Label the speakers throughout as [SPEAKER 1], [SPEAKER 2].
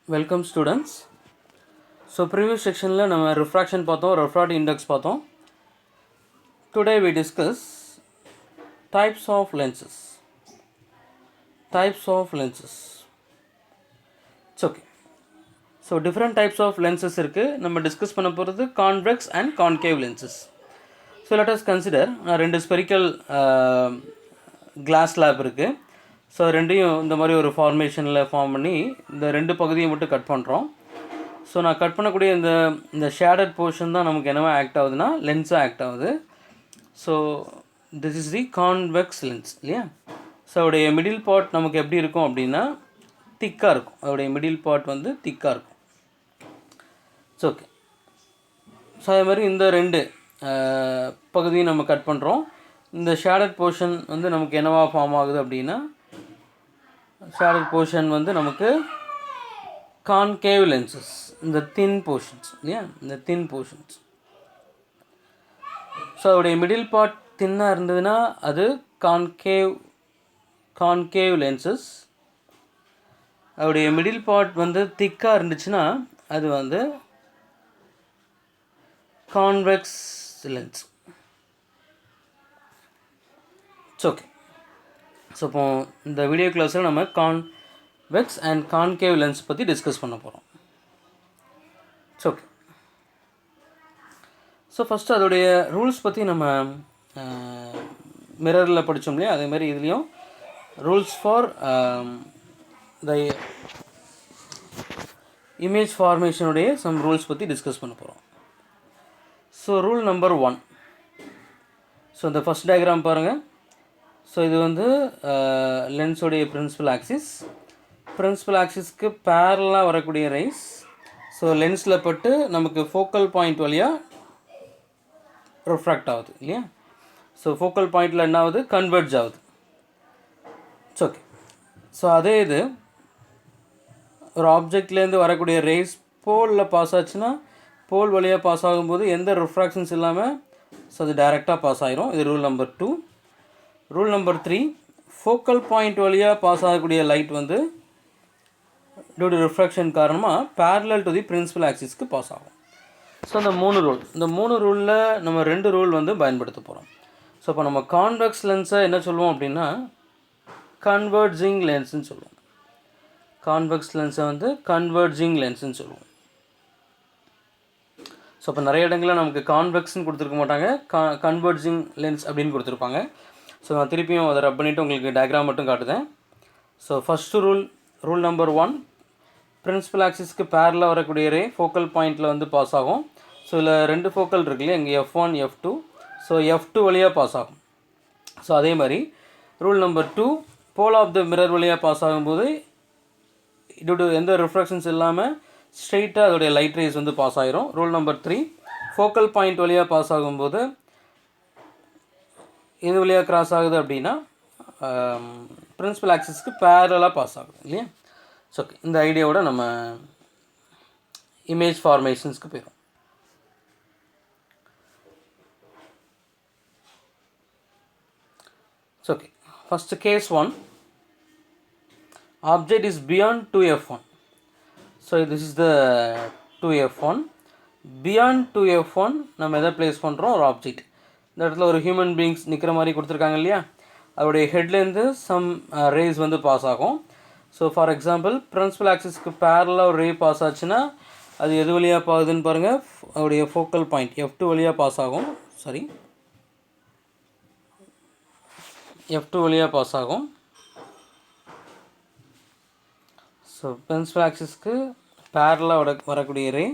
[SPEAKER 1] Welcome students. So previous section la nama refraction pathom, refractive index pathom. Today we discuss types of lenses. Types of lenses. It's okay. So different types of lenses irukku. நம்ம discuss பண்ண போறது convex and concave lenses. So let us consider ரெண்டு spherical glass slab இருக்கு. So ரெண்டையும் இந்த மாதிரி ஒரு ஃபார்மேஷனில் form பண்ணி இந்த ரெண்டு பகுதியை மட்டும் கட் பண்ணுறோம். ஸோ நான் கட் பண்ணக்கூடிய இந்த ஷேடட் போர்ஷன் தான் நமக்கு என்னவா ஆக்ட் ஆகுதுன்னா லென்ஸாக ஆக்ட் ஆகுது. So this is the convex lens இல்லையா. ஸோ அதோடைய மிடில் பார்ட் நமக்கு எப்படி இருக்கும் அப்படின்னா திக்காக இருக்கும். அதோடைய மிடில் பார்ட் வந்து திக்காக இருக்கும். So okay. ஸோ அதே மாதிரி இந்த ரெண்டு பகுதியும் நம்ம கட் பண்ணுறோம். இந்த ஷேடட் போர்ஷன் வந்து நமக்கு என்னவா ஃபார்ம் ஆகுது அப்படின்னா ஷேடட் போர்ஷன் வந்து நமக்கு கான்கேவ் லென்சஸ், இந்த தின் போர்ஷன்ஸ் இல்லையா, இந்த தின் போர்ஷன்ஸ். ஸோ அதோடைய மிடில் பார்ட் தின்னாக இருந்ததுன்னா அது கான்கேவ் லென்சஸ். அதோடைய மிடில் பார்ட் வந்து திக்காக இருந்துச்சுன்னா அது வந்து convex lens. It's okay. So இப்போ இந்த வீடியோ கிளாஸில் நம்ம கான்வெக்ஸ் அண்ட் கான்கேவ் லென்ஸ் பற்றி டிஸ்கஸ் பண்ண போகிறோம். It's okay. ஸோ ஃபஸ்ட்டு அதோடைய ரூல்ஸ் பற்றி நம்ம மிரரில் படித்தோம் இல்லையா, அதேமாதிரி இதுலேயும் ரூல்ஸ் ஃபார் த இமேஜ் ஃபார்மேஷனுடைய சம் ரூல்ஸ் பற்றி டிஸ்கஸ் பண்ண போகிறோம். So rule number 1. ஸோ இந்த ஃபஸ்ட் டயக்ராம் பாருங்கள். ஸோ இது வந்து லென்ஸோடைய பிரின்சிபல் ஆக்சிஸ். பிரின்சிபல் ஆக்சிஸ்க்கு பேரலாக வரக்கூடிய ரைஸ் ஸோ லென்ஸில் பட்டு நமக்கு ஃபோக்கல் பாயிண்ட் வழியாக ரிஃப்ராக்ட் ஆகுது இல்லையா. ஸோ ஃபோக்கல் பாயிண்டில் என்ன ஆகுது, கன்வெர்ஜ் ஆகுது. It's okay. ஸோ அதே இது ஒரு ஆப்ஜெக்ட்லேருந்து வரக்கூடிய ரேஸ் போலில் பாஸ் ஆச்சுன்னா போல் வழியாக பாஸ் ஆகும்போது எந்த ரிஃப்ராக்ஷன்ஸ் இல்லாமல் ஸோ அது டைரெக்டாக பாஸ் ஆகிரும். இது rule number 2. Rule number 3, focal point வழியாக பாஸ் ஆகக்கூடிய லைட் வந்து டியூ டு ரிஃப்ராக்ஷன் காரணமாக பேரலல் டு தி பிரின்சிபல் ஆக்சிஸ்க்கு பாஸ் ஆகும். ஸோ இந்த 3 ரூல், இந்த 3 ரூலில் நம்ம 2 ரூல் வந்து பயன்படுத்த போகிறோம். ஸோ இப்போ நம்ம கான்வெக்ஸ் லென்ஸை என்ன சொல்லுவோம் அப்படின்னா கன்வெர்ஜிங் லென்ஸ்ன்னு சொல்லுவோம். கான்வெக்ஸ் லென்ஸை வந்து கன்வெர்ஜிங் லென்ஸ்ன்னு சொல்லுவோம். ஸோ இப்போ நிறைய இடங்களில் நமக்கு கான்வெக்ஸ்ன்னு கொடுத்துருக்க மாட்டாங்க, கன்வெர்ஜிங் லென்ஸ் அப்படின்னு கொடுத்துருப்பாங்க. ஸோ நான் திருப்பியும் அதை ரப் பண்ணிவிட்டு உங்களுக்கு டயக்ராம் மட்டும் காட்டுதேன். So first rule number 1, principal ஆக்சிஸ்க்கு பேரலாக வரக்கூடிய ரே ஃபோக்கல் பாயிண்டில் வந்து பாஸ் ஆகும். ஸோ இதில் 2 ஃபோக்கல் இருக்குல்லையா, இங்கே F1 F2. ஸோ F2 வழியாக பாஸ் ஆகும். ஸோ அதே மாதிரி rule number 2, pole of the mirror வழியாக பாஸ் ஆகும்போது டியூ டு எந்த ரிஃப்ராக்ஷன்ஸ் இல்லாமல் ஸ்ட்ரெயிட்டாக அதோடைய லைட் ரேஸ் வந்து பாஸ் ஆகிரும். ரூல் நம்பர் 3, ஃபோக்கல் பாயிண்ட் வழியாக பாஸ் ஆகும்போது இது வழியாக கிராஸ் ஆகுது அப்படின்னா பிரின்சிபல் ஆக்சிஸ்க்கு பேரலாக பாஸ் ஆகுது இல்லையா. So okay. இந்த ஐடியாவோட நம்ம இமேஜ் ஃபார்மேஷன்ஸ்க்கு போயிடும். So okay. First case 1, object is beyond 2F1. So this is the 2F1. Beyond 2F1 நம்ம எதை ப்ளேஸ் பண்ணுறோம், ஒரு ஆப்ஜெக்ட். இந்த இடத்துல ஒரு ஹியூமன் பீயிங்ஸ் நிற்கிற மாதிரி கொடுத்துருக்காங்க இல்லையா, அவருடைய ஹெட்லேருந்து சம் ரேஸ் வந்து பாஸ் ஆகும். ஸோ ஃபார் எக்ஸாம்பிள் பிரின்சிபல் ஆக்சிஸ்க்கு பேரலாக ஒரு ரே பாஸ் ஆச்சுன்னா அது எது வழியாக பாகுதுன்னு பாருங்கள், அவருடைய ஃபோக்கல் பாயிண்ட் F2 வழியாக பாஸ் ஆகும். F2 வழியாக பாஸ் ஆகும். ஸோ பிரின்சிபல் ஆக்சிஸ்க்கு பேரலாக வரக்கூடிய ரே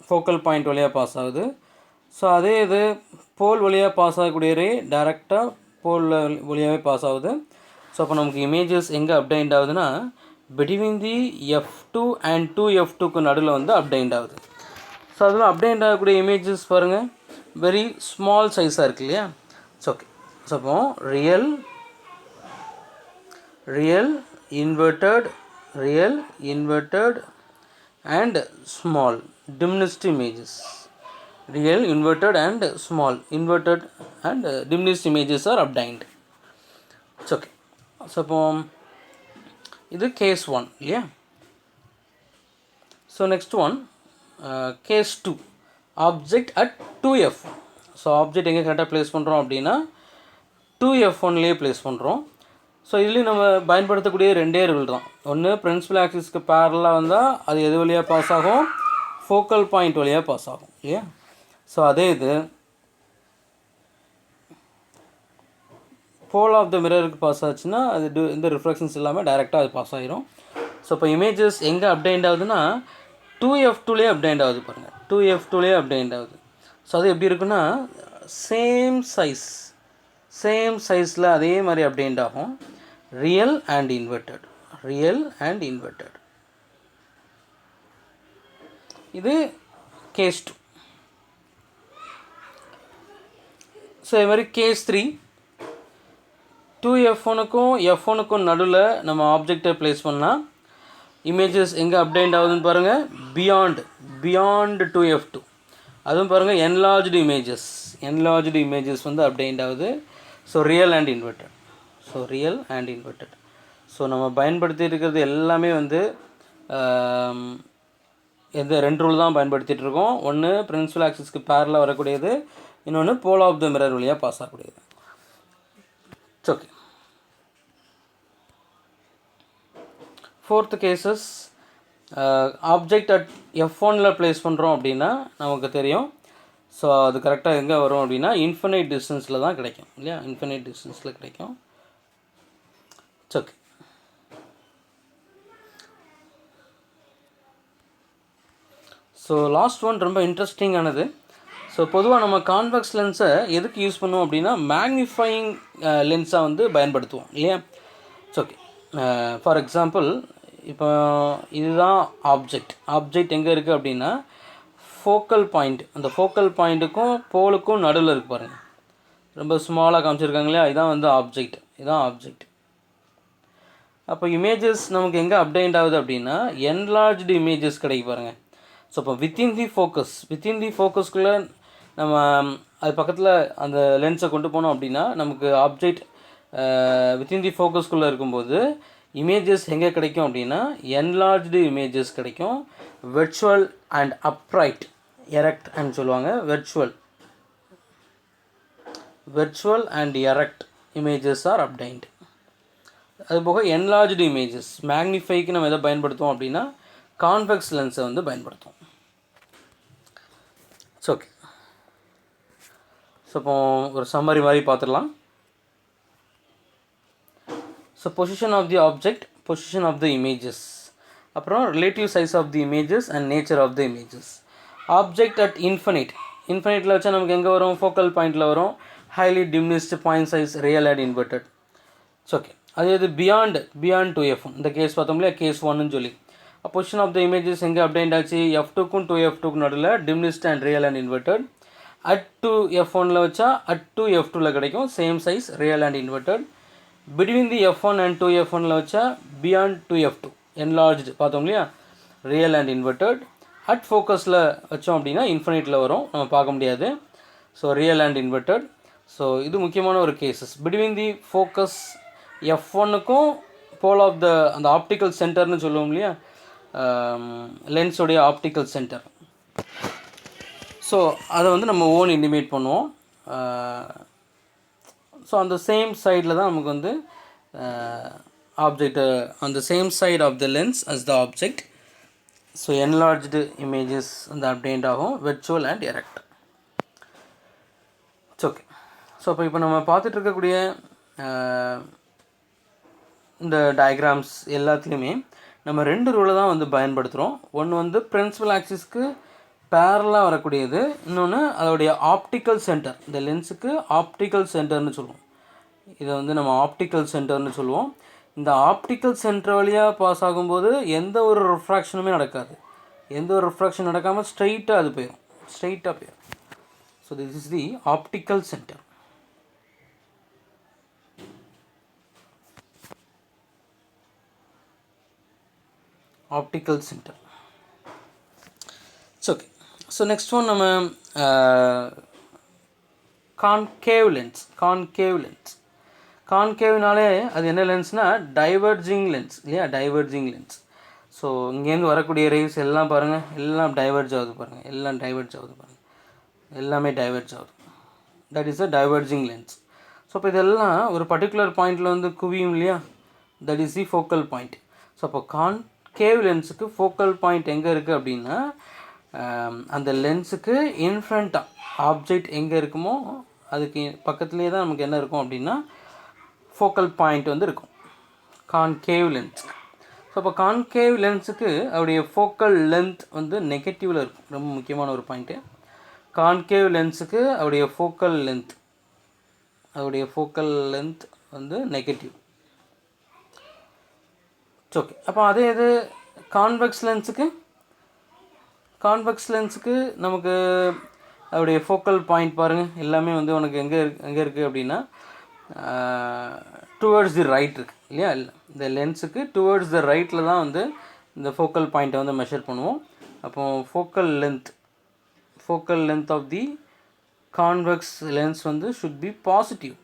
[SPEAKER 1] ஃபோக்கல் பாயிண்ட் வழியாக பாஸ் ஆகுது. ஸோ அதே இது போல் வழியாக பாஸ் ஆகக்கூடிய ரே டைரெக்டாக போல் வழியாகவே பாஸ் ஆகுது. ஸோ அப்போ நமக்கு இமேஜஸ் எங்கே அப்டைண்ட் ஆகுதுன்னா பிட்வீன் தி F2 அண்ட் 2F2க்கு நடுவில் வந்து அப்டைண்ட் ஆகுது. ஸோ அதில் அப்டைண்ட் ஆகக்கூடிய இமேஜஸ் பாருங்கள் வெரி ஸ்மால் சைஸாக இருக்கு இல்லையா. So okay. ஸோ அப்போ real inverted and small diminished images. Real, inverted and small inverted and diminished images are obtained. It's okay. So இது கேஸ் 1 இல்லையா. So next one case 2 object at 2f. So object எங்கே கரெக்டாக place பண்ணுறோம் அப்படின்னா 2f1லேயே place பண்ணுறோம். So இதுலேயும் நம்ம பயன்படுத்தக்கூடிய ரெண்டே ரூல் தான். ஒன்று பிரின்சிபல் ஆக்சிஸ்க்கு பேரலாக வந்தால் அது எது வழியாக பாஸ் ஆகும், ஃபோக்கல் பாயிண்ட் வழியாக பாஸ் ஆகும் இல்லையா. ஸோ அதே இது போல் ஆஃப் த மிரருக்கு பாஸ் ஆச்சுன்னா அது இந்த ரிஃப்ளெக்ஷன்ஸ் இல்லாமல் டைரெக்டாக அது பாஸ் ஆகிரும். ஸோ இப்போ இமேஜஸ் எங்கே அப்டெண்ட் ஆகுதுன்னா 2f2லேயே அப்டெண்ட் ஆகுது பாருங்கள், 2f2லேயே அப்டெண்ட் ஆகுது. ஸோ அது எப்படி இருக்குன்னா சேம் சைஸில் அதே மாதிரி அப்டெண்ட் ஆகும். Real and inverted. இது கேஸ் 2. ஸோ இது மாதிரி கேஸ் 3 2f1க்கும் f1க்கும் நடுவில் நம்ம ஆப்ஜெக்டை ப்ளேஸ் பண்ணால் இமேஜஸ் எங்கே அப்டெண்ட் ஆகுதுன்னு பாருங்கள், பியாண்ட் 2f2. அதுவும் பாருங்கள் என்லார்ஜ்டு இமேஜஸ் வந்து அப்டெண்ட் ஆகுது. So real and inverted. So நம்ம பயன்படுத்தி இருக்கிறது எல்லாமே வந்து எந்த ரெண்டு ரூல் தான் பயன்படுத்திகிட்டு இருக்கோம். ஒன்று பிரின்சிபல் ஆக்சிஸ்க்கு பேரலாக வரக்கூடியது, இன்னொன்று போல் ஆஃப் த மிரர் வழியாக பாஸ் ஆகக்கூடியது. Okay. Fourth cases object at f1ல் ப்ளேஸ் பண்ணுறோம் அப்படின்னா நமக்கு தெரியும். ஸோ அது கரெக்டாக எங்கே வரும் அப்படின்னா இன்ஃபினைட் டிஸ்டன்ஸில் தான் கிடைக்கும் இல்லையா, இன்ஃபினைட் டிஸ்டன்ஸில் கிடைக்கும். ஓகே. ஸோ லாஸ்ட் ஒன் ரொம்ப இன்ட்ரெஸ்டிங்கானது. ஸோ பொதுவாக நம்ம கான்வெக்ஸ் லென்ஸை எதுக்கு யூஸ் பண்ணுவோம் அப்படின்னா மேக்னிஃபையிங் லென்ஸாக வந்து பயன்படுத்துவோம் இல்லையா. ஓகே. ஃபார் எக்ஸாம்பிள் இப்போ இதுதான் ஆப்ஜெக்ட் எங்கே இருக்குது அப்படின்னா ஃபோக்கல் பாயிண்ட், அந்த ஃபோக்கல் பாயிண்ட்டுக்கும் போலுக்கும் நடுவில் இருக்குது பாருங்கள், ரொம்ப ஸ்மாலாக காமிச்சிருக்காங்க இல்லையா. இதுதான் வந்து ஆப்ஜெக்ட். அப்போ இமேஜஸ் நமக்கு எங்கே அப்டெண்ட் ஆகுது அப்படின்னா என்லார்ஜ்டு இமேஜஸ் கிடைக்கும் பாருங்கள். ஸோ இப்போ வித்தின் தி ஃபோக்கஸ்குள்ளே நம்ம அது பக்கத்தில் அந்த லென்ஸை கொண்டு போனோம் அப்படின்னா நமக்கு ஆப்ஜெக்ட் வித்தின் தி ஃபோக்கஸ்குள்ளே இருக்கும்போது இமேஜஸ் எங்கே கிடைக்கும் அப்படின்னா என்லார்ஜ்டு இமேஜஸ் கிடைக்கும். Virtual and upright erect and சொல்லுவாங்க. Virtual and erect images are obtained. அதுபோக என்லார்ஜ்டு இமேஜஸ் மேக்னிஃபைக்கு நம்ம எதை பயன்படுத்துவோம் அப்படின்னா கான்வெக்ஸ் லென்ஸை வந்து பயன்படுத்துவோம். ஓகே. ஸோ இப்போ ஒரு சம்மரி மாதிரி பார்த்துடலாம். So position of the object, position of the images, அப்புறம் relative size of the images and nature of the images. Object at இன்ஃபினைட்டில் வச்சா நமக்கு எங்கே வரும், ஃபோக்கல் பாயிண்டில் வரும். Highly diminished point size, real and inverted. Okay. அதே இது பியாண்ட் 2f1, இந்த கேஸ் பார்த்தோம் இல்லையா, கேஸ் 1ன்னு சொல்லி. பொசிஷன் ஆஃப் த இமேஜஸ் எங்கே அப்டெண்ட் ஆச்சு, f2க்கும் 2f2க்கும் நடுவில் diminished and real and inverted. At 2f1ல் வச்சா அட் 2f2ல் கிடைக்கும், same size, real and inverted. Between the f1 and 2f1ல் வச்சா பியாண்ட் 2f2 என்லார்ஜ்டு பார்த்தோம் இல்லையா, ரியல் அண்ட் இன்வெர்ட்டட். அட் ஃபோக்கஸில் வச்சோம் அப்படின்னா இன்ஃபினைட்டில் வரும், நம்ம பார்க்க முடியாது. So real and inverted. So இது முக்கியமான ஒரு கேசஸ். பிட்வீன் தி ஃபோக்கஸ் f1க்கும் போல் ஆஃப் த அந்த ஆப்டிக்கல் சென்டர்னு சொல்லுவோம் இல்லையா, லென்ஸோடைய ஆப்டிக்கல் சென்டர். ஸோ அதை வந்து நம்ம ஓன் இண்டிமேட் பண்ணுவோம். ஸோ அந்த சேம் சைடில் தான் நமக்கு வந்து ஆப்ஜெக்ட், அந்த same side of the lens as the object. So enlarged images அந்த அப்டெண்ட் ஆகும், virtual and erect. Okay. So இப்போ நம்ம பார்த்துட்டு இருக்கக்கூடிய இந்த டயக்ராம்ஸ் எல்லாத்துலேயுமே நம்ம ரெண்டு ரூலை தான் வந்து பயன்படுத்துகிறோம். ஒன்று வந்து பிரின்சிபல் ஆக்சிஸ்க்கு பேரலாக வரக்கூடியது, இன்னொன்று அதோடைய ஆப்டிக்கல் சென்டர். இந்த லென்ஸுக்கு ஆப்டிக்கல் சென்டர்னு சொல்லுவோம். இதை வந்து நம்ம ஆப்டிக்கல் சென்டர்னு சொல்லுவோம். இந்த ஆப்டிக்கல் சென்டர் வழியாக பாஸ் ஆகும்போது எந்த ஒரு ரிஃப்ராக்ஷனுமே நடக்காது. எந்த ஒரு ரிஃப்ராக்ஷன் நடக்காமல் ஸ்ட்ரைட்டாக அது போயிடும், so this is the optical centre. Okay. So next one நம்ம கான்கேவ் லென்ஸ். கான்கேவ்னாலே அது என்ன லென்ஸ்னால் டைவர்ஜிங் லென்ஸ் இல்லையா, டைவர்ஜிங் லென்ஸ். ஸோ இங்கேருந்து வரக்கூடிய ரேஸ் எல்லாம் பாருங்கள், எல்லாம் டைவர்ஜ் ஆகுது பாருங்கள், எல்லாம் டைவர்ஜ் ஆகுது பாருங்கள், எல்லாமே டைவர்ஜ் ஆகுது. That is a diverging lens. So இப்போ இதெல்லாம் ஒரு பர்டிகுலர் பாயிண்டில் வந்து குவியும் இல்லையா, that is the focal point. So அப்போ கான்கேவ் லென்ஸுக்கு ஃபோக்கல் பாயிண்ட் எங்கே இருக்குது அப்படின்னா, அந்த லென்ஸுக்கு இன்ஃப்ரண்ட்டாக ஆப்ஜெக்ட் எங்கே இருக்குமோ அதுக்கு பக்கத்துலேயே தான் நமக்கு என்ன இருக்கும் அப்படின்னா ஃபோக்கல் பாயிண்ட் வந்து இருக்கும் கான்கேவ் லென்ஸ். ஸோ அப்போ கான்கேவ் லென்ஸுக்கு அவருடைய ஃபோக்கல் லென்த் வந்து நெகட்டிவில் இருக்கும். ரொம்ப முக்கியமான ஒரு பாயிண்ட்டு. கான்கேவ் லென்ஸுக்கு அவருடைய ஃபோக்கல் லென்த் வந்து நெகட்டிவ். ஓகே. அப்போ அதே இது கான்வெக்ஸ் லென்ஸுக்கு நமக்கு அவருடைய ஃபோக்கல் பாயிண்ட் பாருங்கள், எல்லாமே வந்து உனக்கு எங்கே இருக்குது அப்படின்னா டுவர்ட்ஸ் தி ரைட் இருக்குது இல்லையா. இந்த லென்ஸுக்கு டுவர்ட்ஸ் த ரைட்டில் தான் வந்து இந்த ஃபோக்கல் பாயிண்ட்டை வந்து மெஷர் பண்ணுவோம். அப்போது focal length of the convex lens வந்து ஷுட் பி பாசிட்டிவ்.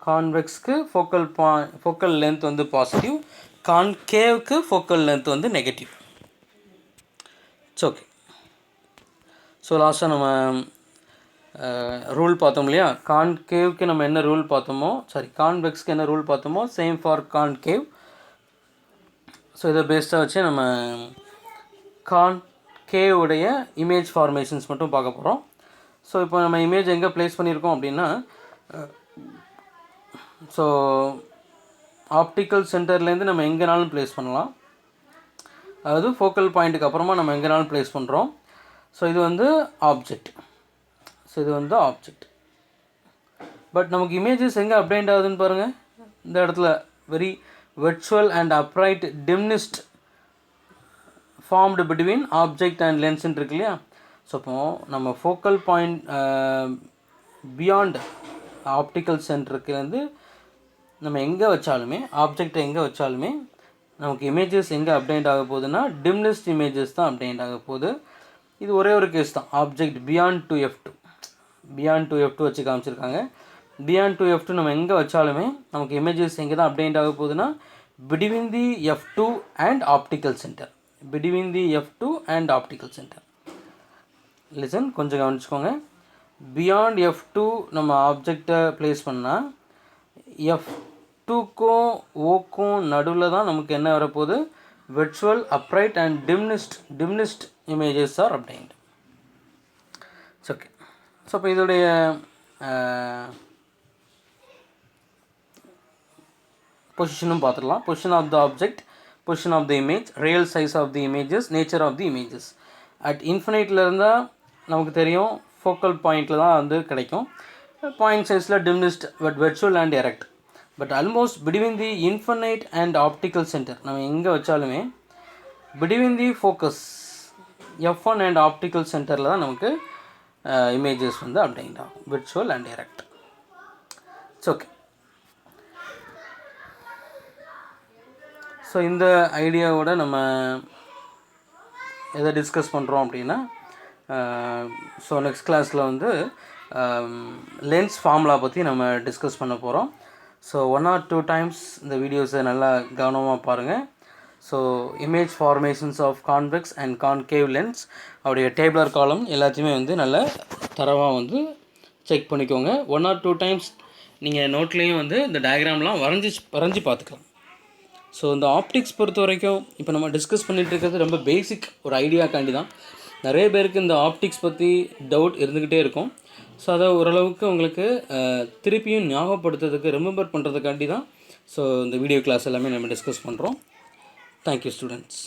[SPEAKER 1] கான்வெக்ஸ்க்கு ஃபோக்கல் லென்த் வந்து பாசிட்டிவ், கான்கேவ்க்கு ஃபோக்கல் லென்த் வந்து நெகட்டிவ். It's okay. ஸோ லாஸ்ட்டாக நம்ம ரூல் பார்த்தோம் இல்லையா, கான்கேவ்க்கு நம்ம என்ன ரூல் பார்த்தோமோ, கான்வெக்ஸ்க்கு என்ன ரூல் பார்த்தோமோ சேம் ஃபார் கான்கேவ். ஸோ இதை பேஸ்டாக வச்சு நம்ம கான்கேவுடைய இமேஜ் ஃபார்மேஷன்ஸ் மட்டும் பார்க்க போகிறோம். ஸோ இப்போ நம்ம இமேஜ் எங்கே ப்ளேஸ் பண்ணியிருக்கோம் அப்படின்னா, ஸோ ஆப்டிக்கல் சென்டர்லேருந்து நம்ம எங்கேனாலும் ப்ளேஸ் பண்ணலாம், அதாவது ஃபோக்கல் பாயிண்ட்டுக்கு அப்புறமா நம்ம எங்கேனாலும் ப்ளேஸ் பண்ணுறோம். ஸோ இது வந்து ஆப்ஜெக்ட். பட் நமக்கு இமேஜஸ் எங்கே அப்டேண்ட் ஆகுதுன்னு பாருங்கள். இந்த இடத்துல very virtual and upright dimnist formed between object and lens இருக்கு இல்லையா. ஸோ இப்போ நம்ம ஃபோக்கல் பாயிண்ட் பியாண்ட் ஆப்டிக்கல் சென்டருக்கு நம்ம எங்கே வச்சாலுமே, ஆப்ஜெக்டை எங்கே வச்சாலுமே நமக்கு இமேஜஸ் எங்கே அப்டேண்ட் ஆக போகுதுன்னா டிம்னிஸ்ட் இமேஜஸ் தான் அப்டேண்ட் ஆக போகுது. இது ஒரே ஒரு கேஸ் தான், ஆப்ஜெக்ட் பியாண்ட் டு F2 வச்சு காமிச்சிருக்காங்க. பியாண்ட் டு F2 நம்ம எங்கே வச்சாலுமே நமக்கு இமேஜஸ் எங்கே தான் அப்டேண்ட் ஆக போகுதுன்னா between the F2 and optical center. Listen, கொஞ்சம் கவனிச்சுக்கோங்க. பியாண்ட் F2 நம்ம ஆப்ஜெக்டை ப்ளேஸ் பண்ணால் F2க்கும் ஓக்கும் நடுவில் தான் நமக்கு என்ன வரப்போகுது, virtual, upright and dimnist images are obtained. Okay. So இப்போ இதோடைய பொசிஷனும் பார்த்துடலாம். Position of the object, position of the image, real size of the images, nature of the images. At இன்ஃபினைட்டில் இருந்தால் நமக்கு தெரியும் ஃபோக்கல் பாயிண்டில் தான் வந்து கிடைக்கும். பாயிண்ட் சைஸில் diminished, but virtual and erect. But almost between the infinite and optical centre நம்ம எங்கே வச்சாலுமே between the focus F1 and optical சென்டரில் தான் நமக்கு இமேஜஸ் வந்து அப்டேண்ட் ஆகும், virtual and erect. It's okay. So இந்த ஐடியாவோட நம்ம எதை டிஸ்கஸ் பண்ணுறோம் அப்படின்னா, ஸோ நெக்ஸ்ட் கிளாஸில் வந்து லென்ஸ் ஃபார்முலா பற்றி நம்ம டிஸ்கஸ் பண்ண போகிறோம். ஸோ 1 or 2 times இந்த வீடியோஸை நல்லா கவனமாக பாருங்கள். So image formations of convex and concave lens, அவருடைய டேபிளர் காலம் எல்லாத்தையுமே வந்து நல்ல தரவாக வந்து செக் பண்ணிக்கோங்க. 1 or 2 times நீங்கள் நோட்லேயும் வந்து இந்த டயக்ராம்லாம் வரைஞ்சி பார்த்துக்கலாம். ஸோ இந்த ஆப்டிக்ஸ் பொறுத்த வரைக்கும் இப்போ நம்ம டிஸ்கஸ் பண்ணிகிட்டு இருக்கிறது ரொம்ப பேசிக் ஒரு ஐடியாக்காண்டி தான். நிறைய பேருக்கு இந்த ஆப்டிக்ஸ் பற்றி டவுட் இருந்துக்கிட்டே இருக்கும். ஸோ அதை ஓரளவுக்கு உங்களுக்கு திருப்பியும் ஞாபகப்படுத்துறதுக்கு, ரிமெம்பர் பண்ணுறதுக்காண்டி தான் ஸோ இந்த வீடியோ கிளாஸ் எல்லாமே நம்ம டிஸ்கஸ் பண்ணுறோம். Thank you students.